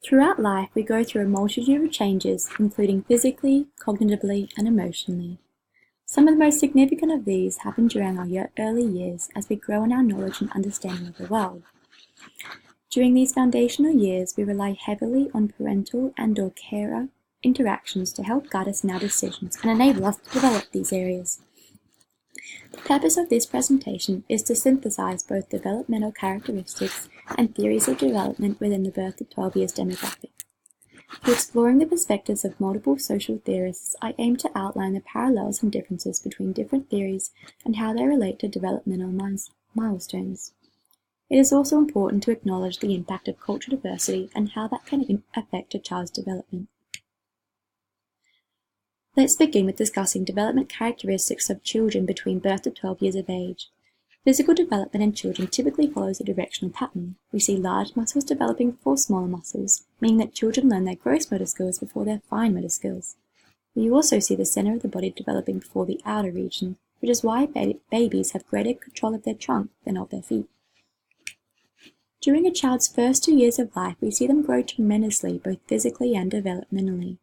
Throughout life, we go through a multitude of changes, including physically, cognitively, and emotionally. Some of the most significant of these happen during our early years as we grow in our knowledge and understanding of the world. During these foundational years, we rely heavily on parental and/or carer interactions to help guide us in our decisions and enable us to develop these areas. The purpose of this presentation is to synthesize both developmental characteristics and theories of development within the birth to 12 years demographic. Through exploring the perspectives of multiple social theorists, I aim to outline the parallels and differences between different theories and how they relate to developmental milestones. It is also important to acknowledge the impact of cultural diversity and how that can affect a child's development. Let's begin with discussing development characteristics of children between birth to 12 years of age. Physical development in children typically follows a directional pattern. We see large muscles developing before smaller muscles, meaning that children learn their gross motor skills before their fine motor skills. We also see the center of the body developing before the outer region, which is why babies have greater control of their trunk than of their feet. During a child's first 2 years of life, we see them grow tremendously, both physically and developmentally.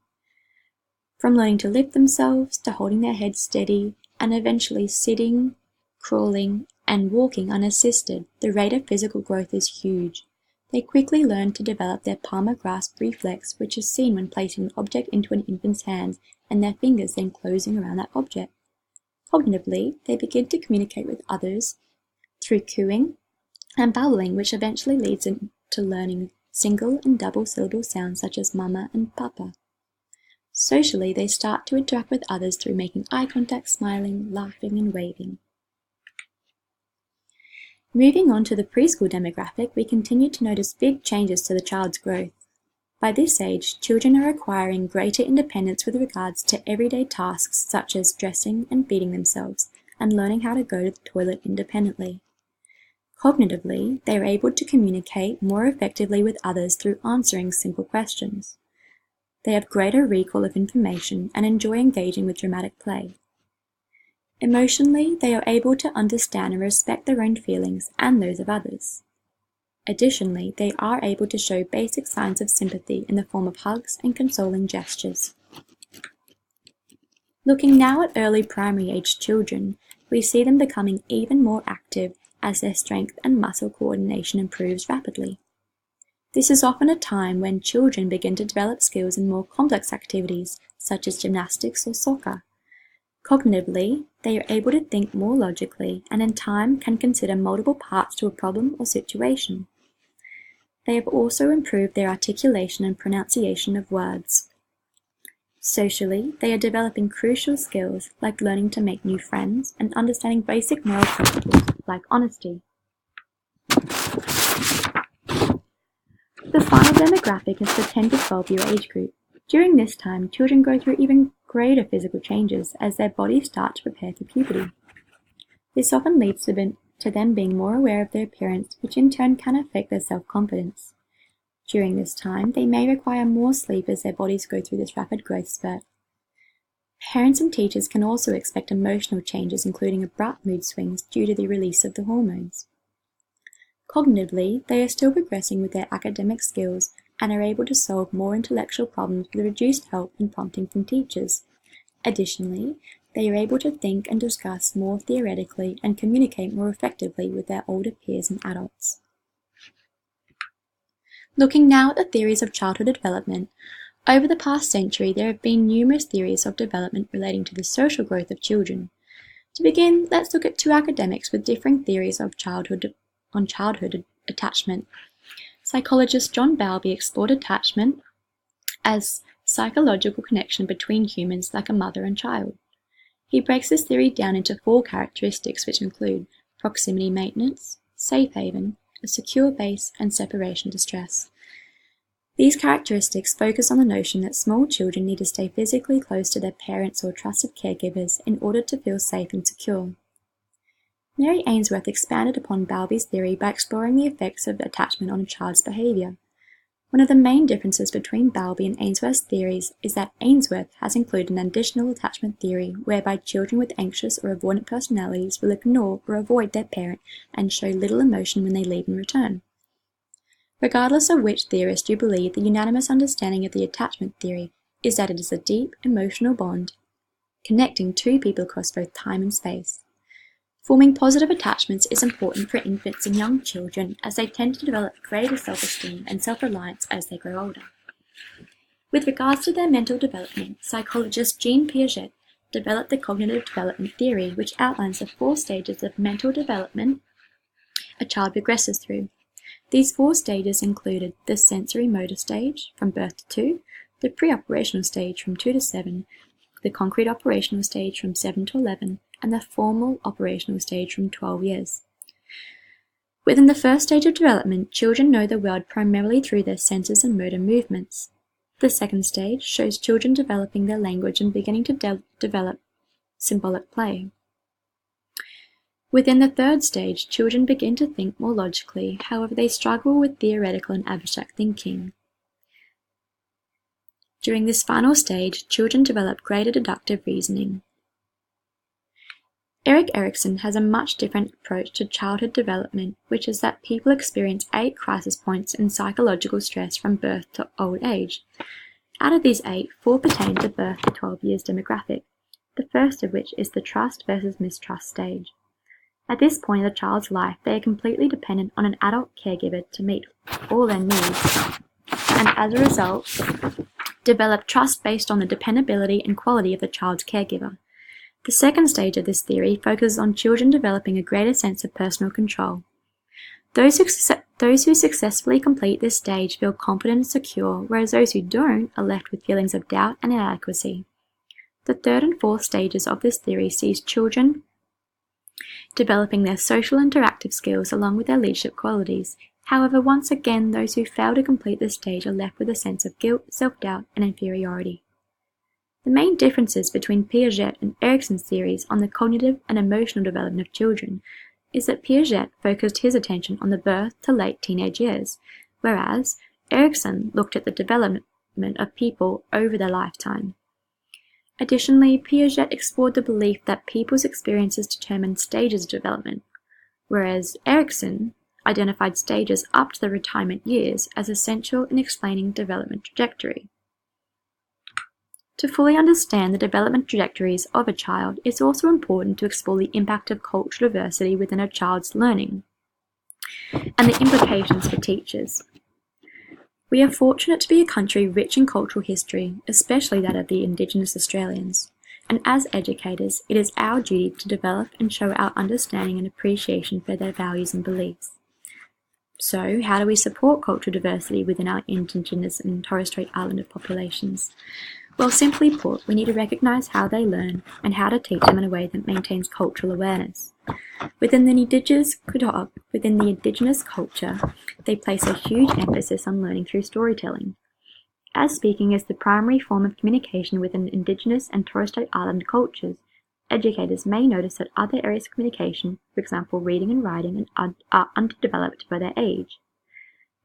From learning to lift themselves, to holding their head steady, and eventually sitting, crawling, and walking unassisted, the rate of physical growth is huge. They quickly learn to develop their palmar grasp reflex, which is seen when placing an object into an infant's hands and their fingers then closing around that object. Cognitively, they begin to communicate with others through cooing and babbling, which eventually leads them to learning single and double syllable sounds such as mama and papa. Socially, they start to interact with others through making eye contact, smiling, laughing, and waving. Moving on to the preschool demographic, we continue to notice big changes to the child's growth. By this age, children are acquiring greater independence with regards to everyday tasks such as dressing and feeding themselves, and learning how to go to the toilet independently. Cognitively, they are able to communicate more effectively with others through answering simple questions. They have greater recall of information and enjoy engaging with dramatic play. Emotionally, they are able to understand and respect their own feelings and those of others. Additionally, they are able to show basic signs of sympathy in the form of hugs and consoling gestures. Looking now at early primary-age children, we see them becoming even more active as their strength and muscle coordination improves rapidly. This is often a time when children begin to develop skills in more complex activities, such as gymnastics or soccer. Cognitively, they are able to think more logically and in time can consider multiple parts to a problem or situation. They have also improved their articulation and pronunciation of words. Socially, they are developing crucial skills like learning to make new friends and understanding basic moral principles like honesty. The final demographic is the 10 to 12 year age group. During this time, children go through even greater physical changes as their bodies start to prepare for puberty. This often leads to them being more aware of their appearance, which in turn can affect their self-confidence. During this time, they may require more sleep as their bodies go through this rapid growth spurt. Parents and teachers can also expect emotional changes, including abrupt mood swings due to the release of the hormones. Cognitively, they are still progressing with their academic skills and are able to solve more intellectual problems with reduced help and prompting from teachers. Additionally, they are able to think and discuss more theoretically and communicate more effectively with their older peers and adults. Looking now at the theories of childhood development, over the past century there have been numerous theories of development relating to the social growth of children. To begin, let's look at two academics with differing theories of childhood attachment. Psychologist John Bowlby explored attachment as psychological connection between humans like a mother and child. He breaks this theory down into 4 characteristics, which include proximity maintenance, safe haven, a secure base, and separation distress. These characteristics focus on the notion that small children need to stay physically close to their parents or trusted caregivers in order to feel safe and secure. Mary Ainsworth expanded upon Bowlby's theory by exploring the effects of attachment on a child's behavior. One of the main differences between Bowlby and Ainsworth's theories is that Ainsworth has included an additional attachment theory whereby children with anxious or avoidant personalities will ignore or avoid their parent and show little emotion when they leave and return. Regardless of which theorist you believe, the unanimous understanding of the attachment theory is that it is a deep emotional bond connecting two people across both time and space. Forming positive attachments is important for infants and young children as they tend to develop greater self-esteem and self-reliance as they grow older. With regards to their mental development, psychologist Jean Piaget developed the cognitive development theory, which outlines the 4 stages of mental development a child progresses through. These 4 stages included the sensory motor stage from birth to 2, the pre-operational stage from 2 to 7, the concrete operational stage from 7 to 11, and the formal operational stage from 12 years. Within the first stage of development, children know the world primarily through their senses and motor movements. The second stage shows children developing their language and beginning to develop symbolic play. Within the third stage, children begin to think more logically, however they struggle with theoretical and abstract thinking. During this final stage, children develop greater deductive reasoning. Erik Erikson has a much different approach to childhood development, which is that people experience 8 crisis points in psychological stress from birth to old age. Out of these 8, 4 pertain to birth to 12 years demographic, the first of which is the trust versus mistrust stage. At this point in the child's life, they are completely dependent on an adult caregiver to meet all their needs, and as a result, develop trust based on the dependability and quality of the child's caregiver. The second stage of this theory focuses on children developing a greater sense of personal control. Those who successfully complete this stage feel confident and secure, whereas those who don't are left with feelings of doubt and inadequacy. The third and fourth stages of this theory sees children developing their social interactive skills along with their leadership qualities. However, once again, those who fail to complete this stage are left with a sense of guilt, self-doubt, and inferiority. The main differences between Piaget and Erikson's theories on the cognitive and emotional development of children is that Piaget focused his attention on the birth to late teenage years, whereas Erikson looked at the development of people over their lifetime. Additionally, Piaget explored the belief that people's experiences determine stages of development, whereas Erikson identified stages up to the retirement years as essential in explaining development trajectory. To fully understand the development trajectories of a child, it's also important to explore the impact of cultural diversity within a child's learning and the implications for teachers. We are fortunate to be a country rich in cultural history, especially that of the Indigenous Australians, and as educators, it is our duty to develop and show our understanding and appreciation for their values and beliefs. So, how do we support cultural diversity within our Indigenous and Torres Strait Islander populations? Well, simply put, we need to recognise how they learn and how to teach them in a way that maintains cultural awareness. Within the Indigenous culture, they place a huge emphasis on learning through storytelling. As speaking is the primary form of communication within Indigenous and Torres Strait Islander cultures, educators may notice that other areas of communication, for example reading and writing, are underdeveloped for their age.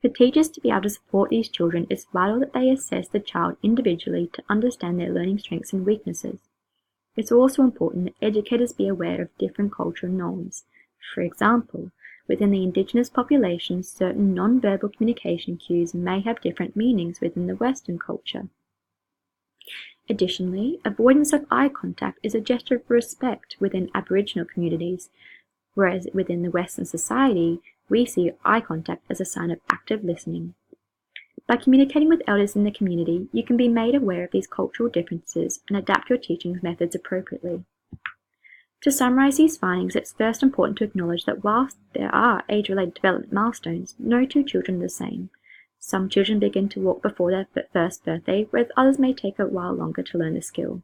For teachers to be able to support these children, it's vital that they assess the child individually to understand their learning strengths and weaknesses. It's also important that educators be aware of different cultural norms. For example, within the Indigenous population, certain non-verbal communication cues may have different meanings within the Western culture. Additionally, avoidance of eye contact is a gesture of respect within Aboriginal communities, whereas within the Western society, we see eye contact as a sign of active listening. By communicating with elders in the community, you can be made aware of these cultural differences and adapt your teaching methods appropriately. To summarise these findings, it's first important to acknowledge that whilst there are age-related development milestones, no two children are the same. Some children begin to walk before their first birthday, whereas others may take a while longer to learn the skill.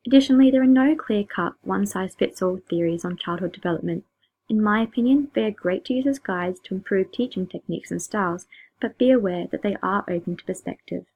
Additionally, there are no clear-cut, one-size-fits-all theories on childhood development. In my opinion, they are great to use as guides to improve teaching techniques and styles, but be aware that they are open to perspective.